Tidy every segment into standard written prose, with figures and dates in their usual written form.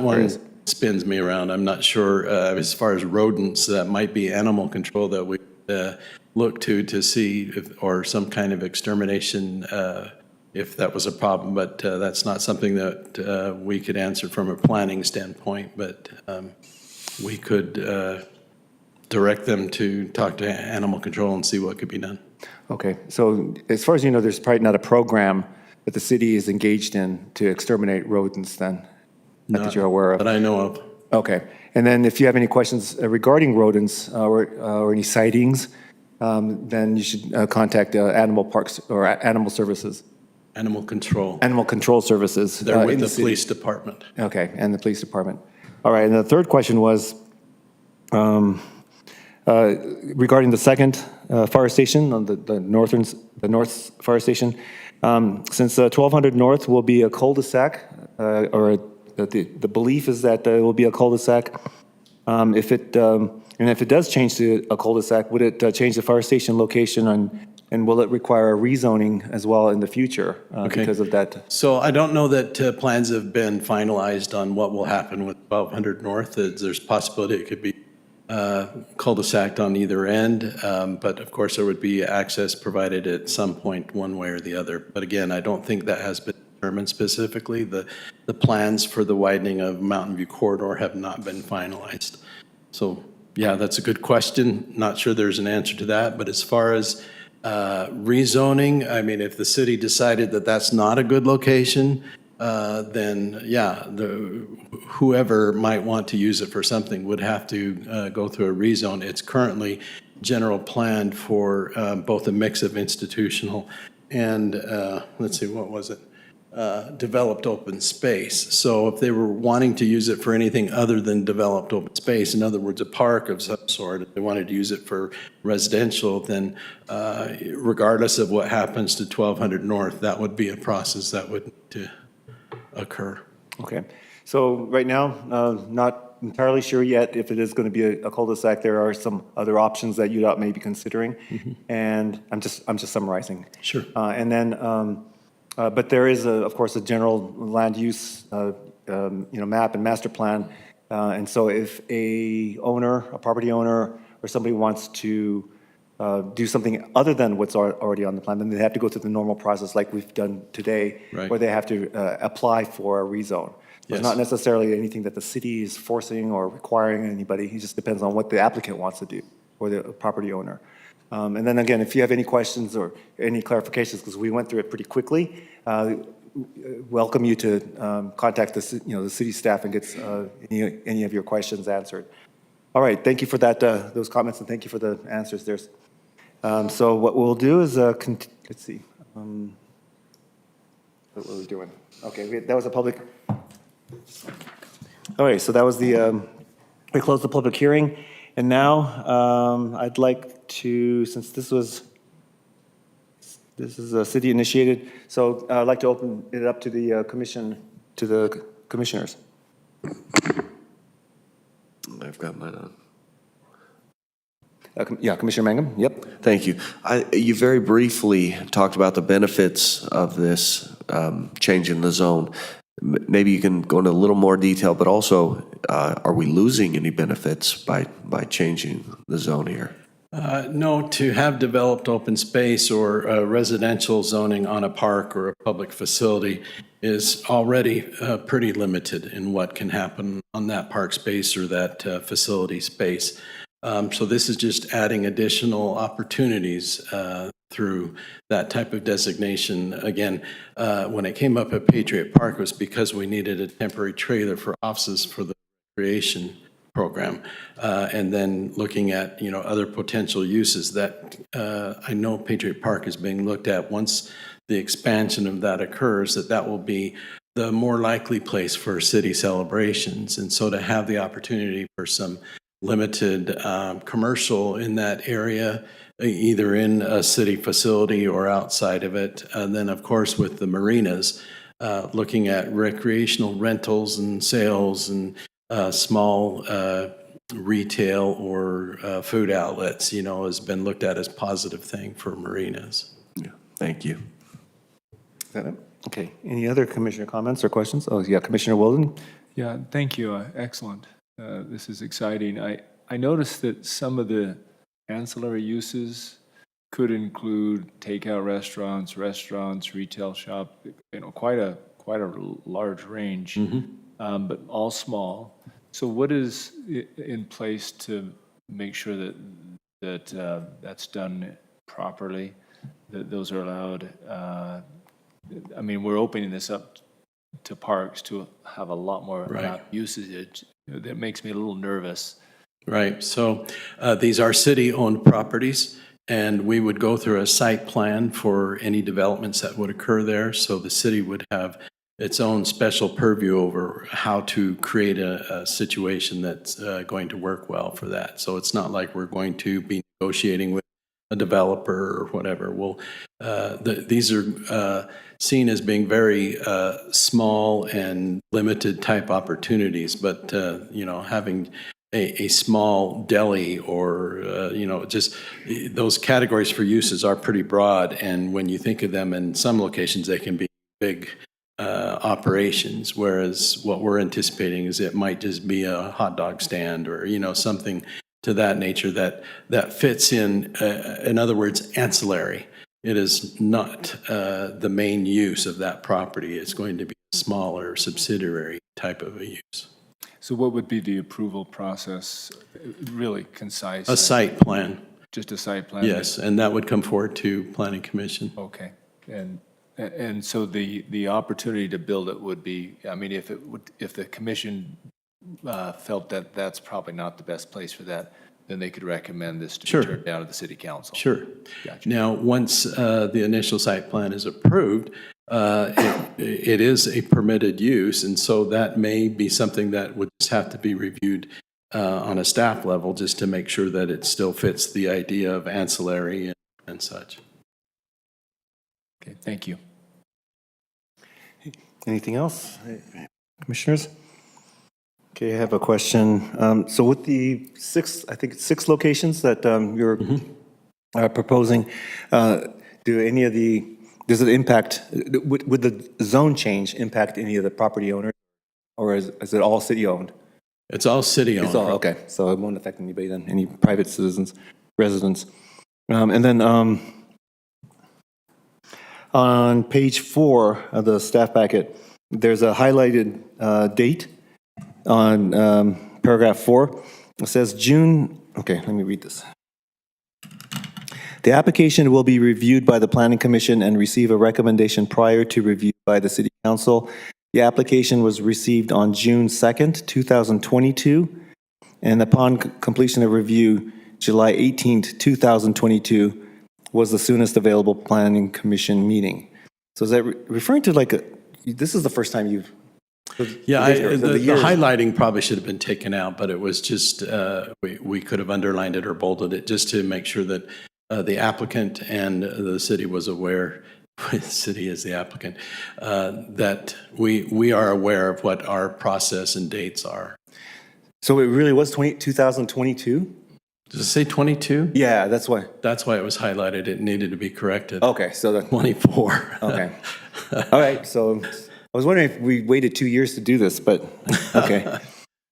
one spins me around. I'm not sure, as far as rodents, that might be animal control that we look to see if, or some kind of extermination, if that was a problem, but that's not something that we could answer from a planning standpoint, but we could direct them to talk to animal control and see what could be done. Okay, so as far as you know, there's probably not a program that the city is engaged in to exterminate rodents then, not that you're aware of? That I know of. Okay, and then if you have any questions regarding rodents or any sightings, then you should contact Animal Parks or Animal Services. Animal control. Animal Control Services. They're with the police department. Okay, and the police department. All right, and the third question was regarding the second fire station on the North Fire Station. Since 1200 North will be a cul-de-sac, or the belief is that it will be a cul-de-sac. If it does change to a cul-de-sac, would it change the fire station location, and will it require a rezoning as well in the future because of that? So I don't know that plans have been finalized on what will happen with 1200 North. There's a possibility it could be cul-de-sac on either end, but of course there would be access provided at some point one way or the other. But again, I don't think that has been determined specifically. The plans for the widening of Mountain View Corridor have not been finalized. So yeah, that's a good question. Not sure there's an answer to that, but as far as rezoning, I mean, if the city decided that that's not a good location, then yeah, whoever might want to use it for something would have to go through a rezone. It's currently general planned for both a mix of institutional and, let's see, what was it? Developed open space. So if they were wanting to use it for anything other than developed open space, in other words, a park of some sort, if they wanted to use it for residential, then regardless of what happens to 1200 North, that would be a process that would need to occur. Okay, so right now, not entirely sure yet if it is going to be a cul-de-sac. There are some other options that UDOT may be considering, and I'm just summarizing. Sure. And then, but there is, of course, a general land use, map and master plan, and so if a property owner, or somebody wants to do something other than what's already on the plan, then they have to go through the normal process like we've done today, Right. where they have to apply for a rezone. So Yes. it's not necessarily anything that the city is forcing or requiring anybody. It just depends on what the applicant wants to do, or the property owner. And then again, if you have any questions or any clarifications, because we went through it pretty quickly, welcome you to contact the city staff and get any of your questions answered. All right, thank you for that, those comments, and thank you for the answers there. So what we'll do is, let's see, what were we doing? Okay, that was a public. All right, so that was we closed the public hearing, and now I'd like to, since this is a city initiated, so I'd like to open it up to the commissioners. I've got mine on. Yeah, Commissioner Mangum, yep. Thank you. You very briefly talked about the benefits of this change in the zone. Maybe you can go into a little more detail, but also, are we losing any benefits by changing the zone here? No, to have developed open space or residential zoning on a park or a public facility is already pretty limited in what can happen on that park space or that facility space. So this is just adding additional opportunities through that type of designation. Again, when it came up at Patriot Park, it was because we needed a temporary trailer for offices for the recreation program, and then looking at other potential uses that I know Patriot Park is being looked at. Once the expansion of that occurs, that will be the more likely place for city celebrations, and so to have the opportunity for some limited commercial in that area, either in a city facility or outside of it, and then of course with the marinas, looking at recreational rentals and sales and small retail or food outlets, has been looked at as a positive thing for marinas. Yeah, thank you. Is that it? Okay. Any other commissioner comments or questions? Oh, yeah, Commissioner Wilden, Yeah, thank you. Excellent. This is exciting. I noticed that some of the ancillary uses could include takeout restaurants, retail shop, quite a large range, but all small. So what is in place to make sure that that's done properly, that those are allowed? I mean, we're opening this up to parks to have a lot more Right. usage. That makes me a little nervous. Right, so these are city-owned properties, and we would go through a site plan for any developments that would occur there, so the city would have its own special purview over how to create a situation that's going to work well for that. So it's not like we're going to be negotiating with a developer or whatever. Well, these are seen as being very small and limited type opportunities, but, having a small deli or, just those categories for uses are pretty broad. And when you think of them in some locations, they can be big operations, whereas what we're anticipating is it might just be a hot dog stand or, something to that nature that fits in other words, ancillary. It is not the main use of that property. It's going to be a smaller subsidiary type of a use. So what would be the approval process? Really concise. A site plan, Just a site plan? yes, and that would come forward to Planning Commission. Okay. And so the opportunity to build it would be, I mean, if the commission felt that that's probably not the best place for that, then they could recommend this to Sure. be turned down to the city council. Sure. Gotcha. Now, once the initial site plan is approved, it is a permitted use, and so that may be something that would just have to be reviewed on a staff level just to make sure that it still fits the idea of ancillary and such. Okay, thank you. Anything else, commissioners? Okay, I have a question. So with the six locations that you're proposing, does it impact, would the zone change impact any of the property owners? Or is it all city-owned? It's all city-owned. It's all, okay, so it won't affect anybody then, any private citizens, residents. And then on page 4 of the staff packet, there's a highlighted date on paragraph 4. It says June, okay, let me read this. The application will be reviewed by the Planning Commission and receive a recommendation prior to review by the City Council. The application was received on June 2nd, 2022, and upon completion of review, July 18th, 2022, was the soonest available Planning Commission meeting. So is that referring to this is the first time you've... Yeah, the years. highlighting probably should have been taken out, but it was just, we could have underlined it or bolded it just to make sure that the applicant and the city was aware, the city is the applicant, that we are aware of what our process and dates are. So it really was 2022? Does it say 22? Yeah, that's why. That's why it was highlighted. It needed to be corrected. Okay, so that... 24. Okay. All right, so I was wondering if we waited 2 years to do this, but, okay.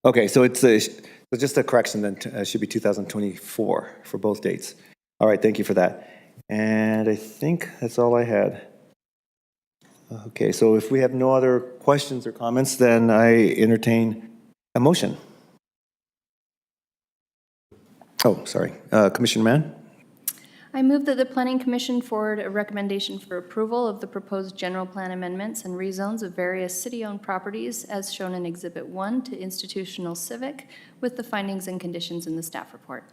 Okay, so it's so just a correction then, it should be 2024 for both dates. All right, thank you for that. And I think that's all I had. Okay, so if we have no other questions or comments, then I entertain a motion. Oh, sorry. Commissioner Mann? I move that the Planning Commission forward a recommendation for approval of the proposed general plan amendments and rezones of various city-owned properties as shown in Exhibit 1 to Institutional Civic with the findings and conditions in the staff report.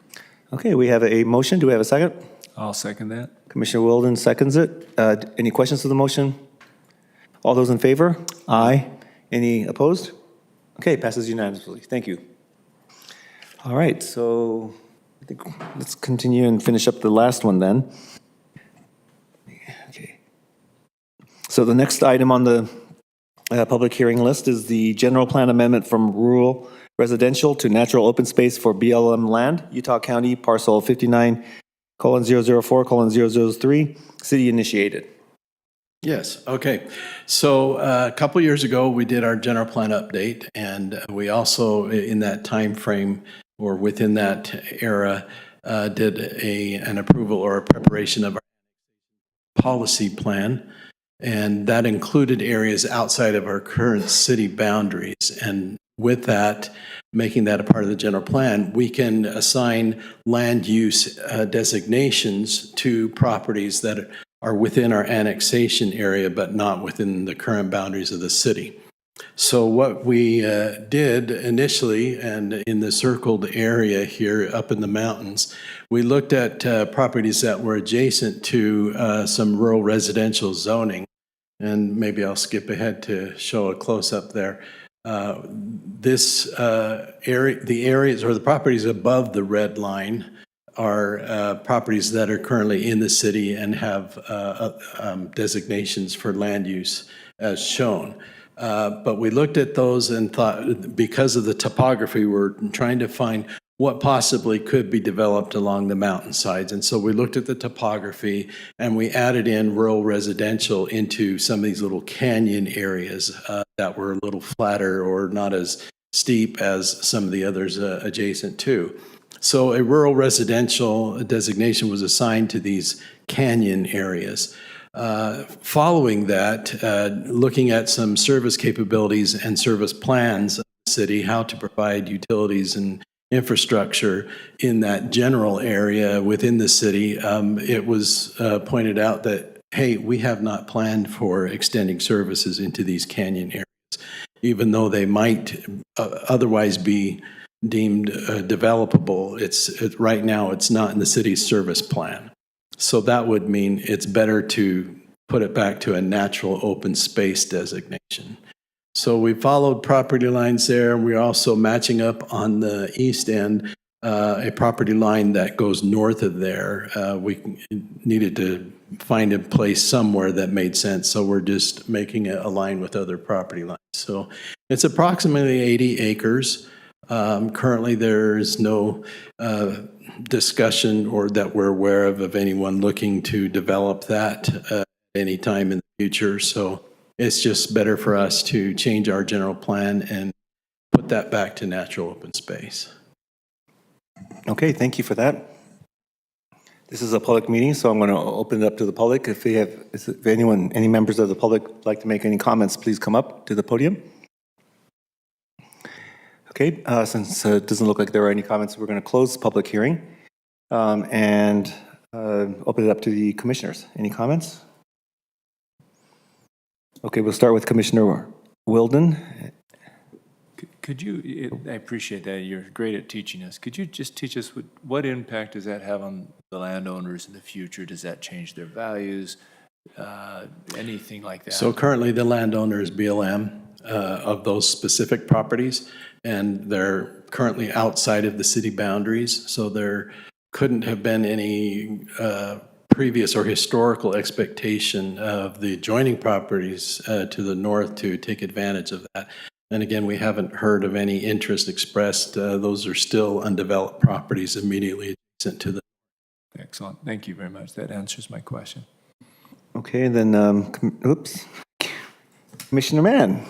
Okay, we have a motion. Do we have a second? I'll second that. Commissioner Wilden seconds it. Any questions to the motion? All those in favor? Aye. Any opposed? Okay, passes unanimously. Thank you. All right, so I think let's continue and finish up the last one then. Okay. So the next item on the public hearing list is the general plan amendment from rural residential to natural open space for BLM land, Utah County, parcel 59:004:003, city initiated. Yes, okay. So a couple years ago, we did our general plan update, and we also, in that time frame or within that era, did an approval or a preparation of our policy plan, and that included areas outside of our current city boundaries. And with that, making that a part of the general plan, we can assign land use designations to properties that are within our annexation area, but not within the current boundaries of the city. So what we did initially, and in the circled area here up in the mountains, we looked at properties that were adjacent to some rural residential zoning. And maybe I'll skip ahead to show a close-up there. This area, the areas or the properties above the red line are properties that are currently in the city and have designations for land use as shown. But we looked at those and thought, because of the topography, we're trying to find what possibly could be developed along the mountainsides. And so we looked at the topography and we added in rural residential into some of these little canyon areas that were a little flatter or not as steep as some of the others adjacent to. So a rural residential designation was assigned to these canyon areas. Following that, looking at some service capabilities and service plans of the city, how to provide utilities and infrastructure in that general area within the city, it was pointed out that, hey, we have not planned for extending services into these canyon areas, even though they might otherwise be deemed developable. Right now, it's not in the city's service plan. So that would mean it's better to put it back to a natural open space designation. So we followed property lines there. We're also matching up on the east end, a property line that goes north of there. We needed to find a place somewhere that made sense, so we're just making it align with other property lines. So it's approximately 80 acres. Currently, there is no discussion or that we're aware of anyone looking to develop that any time in the future. So it's just better for us to change our general plan and put that back to natural open space. Okay, thank you for that. This is a public meeting, so I'm going to open it up to the public. If any members of the public would like to make any comments, please come up to the podium. Okay, since it doesn't look like there are any comments, we're going to close the public hearing and open it up to the commissioners. Any comments? Okay, we'll start with Commissioner Wilden. Could you, I appreciate that, you're great at teaching us. Could you just teach us what impact does that have on the landowners in the future? Does that change their values? Anything like that? So currently, the landowner is BLM of those specific properties, and they're currently outside of the city boundaries, so there couldn't have been any previous or historical expectation of the adjoining properties to the north to take advantage of that. And again, we haven't heard of any interest expressed. Those are still undeveloped properties immediately adjacent to the. Excellent. Thank you very much. That answers my question. Okay, and then, Commissioner Mann.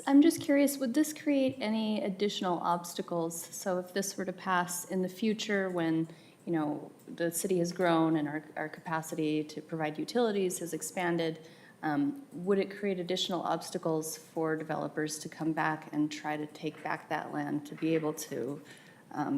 I'm just curious, would this create any additional obstacles? So if this were to pass in the future when, you know, the city has grown and our capacity to provide utilities has expanded, would it create additional obstacles for developers to come back and try to take back that land to be able to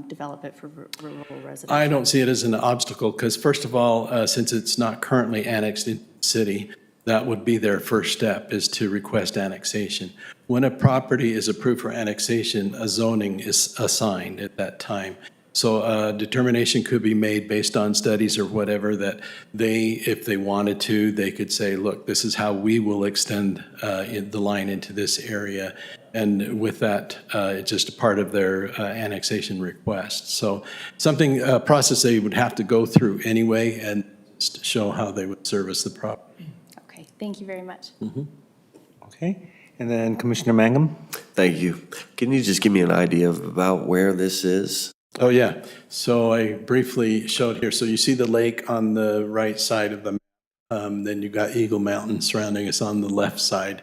develop it for rural residents? I don't see it as an obstacle because, first of all, since it's not currently annexed in the city, that would be their first step, is to request annexation. When a property is approved for annexation, a zoning is assigned at that time. So a determination could be made based on studies or whatever that if they wanted to, they could say, look, this is how we will extend the line into this area. And with that, it's just a part of their annexation request. So a process they would have to go through anyway and just show how they would service the property. Okay, thank you very much. Okay, and then Commissioner Mangum. Thank you. Can you just give me an idea of about where this is? Oh, yeah. So I briefly showed here. So you see the lake on the right side of the map. Then you've got Eagle Mountain surrounding us on the left side.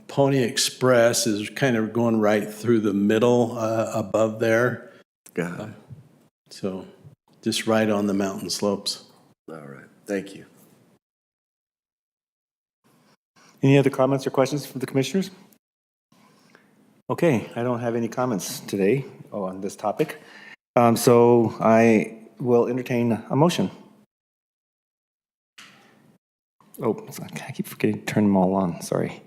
Pony Express is kind of going right through the middle above there. Got it. So just right on the mountain slopes. All right. Thank you. Any other comments or questions from the commissioners? Okay, I don't have any comments today on this topic. So I will entertain a motion. Oh, I keep forgetting to turn them all on, sorry.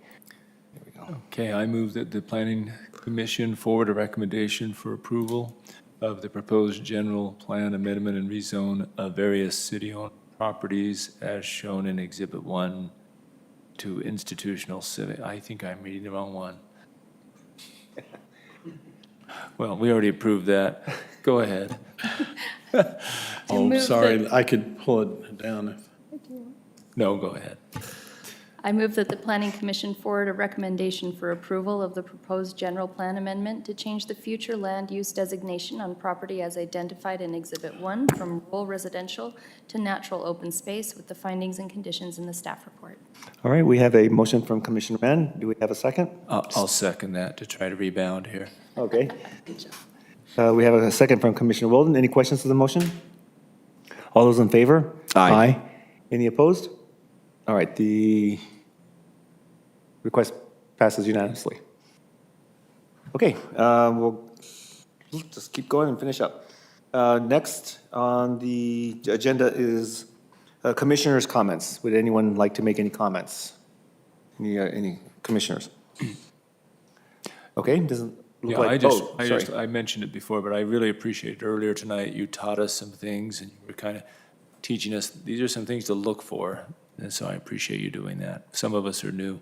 Okay, I move that the Planning Commission forward a recommendation for approval of the proposed general plan amendment and rezone of various city-owned properties as shown in Exhibit 1 to institutional civic. I think I'm reading the wrong one. Well, we already approved that. Go ahead. Oh, move sorry, that- I could pull it down if. No, go ahead. I move that the Planning Commission forward a recommendation for approval of the proposed general plan amendment to change the future land use designation on property as identified in Exhibit 1 from rural residential to natural open space with the findings and conditions in the staff report. All right, we have a motion from Commissioner Mann. Do we have a second? I'll second that to try to rebound here. Okay. We have a second from Commissioner Wilden. Any questions to the motion? All those in favor? Aye. Any opposed? All right, the request passes unanimously. Okay, we'll just keep going and finish up. Next on the agenda is commissioners' comments. Would anyone like to make any comments? Any commissioners? Okay, doesn't look Yeah, like, sorry. I mentioned it before, but I really appreciated earlier tonight, you taught us some things and you were kind of teaching us, these are some things to look for. And so I appreciate you doing that. Some of us are new.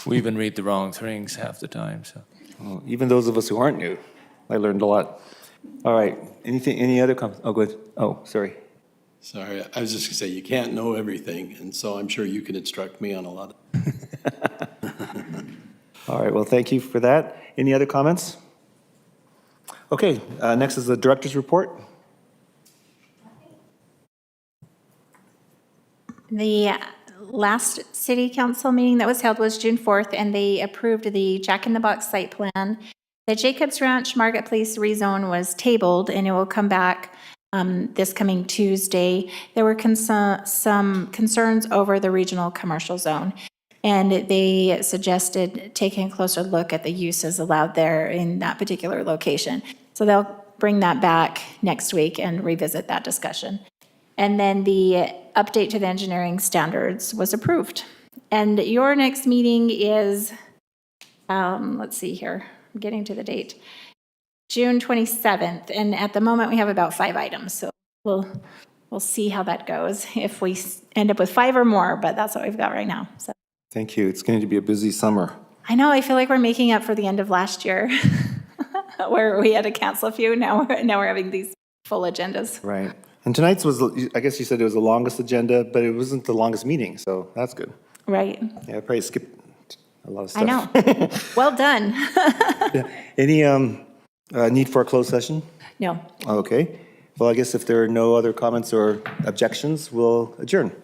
We even read the wrong things half the time, so. Well, even those of us who aren't new, I learned a lot. All right, any other comments? Oh, good. Oh, sorry. Sorry, I was just gonna say, you can't know everything, and so I'm sure you can instruct me on a lot of. All right, well, thank you for that. Any other comments? Okay, next is the director's report. The last city council meeting that was held was June 4th, and they approved the Jack in the Box site plan. The Jacobs Ranch Marketplace rezone was tabled, and it will come back this coming Tuesday. There were some concerns over the regional commercial zone, and they suggested taking a closer look at the uses allowed there in that particular location. So they'll bring that back next week and revisit that discussion. And then the update to the engineering standards was approved. And your next meeting is, let's see here, I'm getting to the date, June 27th. And at the moment, we have about 5 items. So we'll see how that goes, if we end up with 5 or more, but that's what we've got right now. So Thank you. It's going to be a busy summer. I know, I feel like we're making up for the end of last year, where we had to cancel a few. Now we're having these full agendas. Right. And tonight's was, I guess you said it was the longest agenda, but it wasn't the longest meeting, so that's good. Right. Yeah, I probably skipped a lot of stuff. I know. Well done. Any need for a closed session? No. Okay. Well, I guess if there are no other comments or objections, we'll adjourn.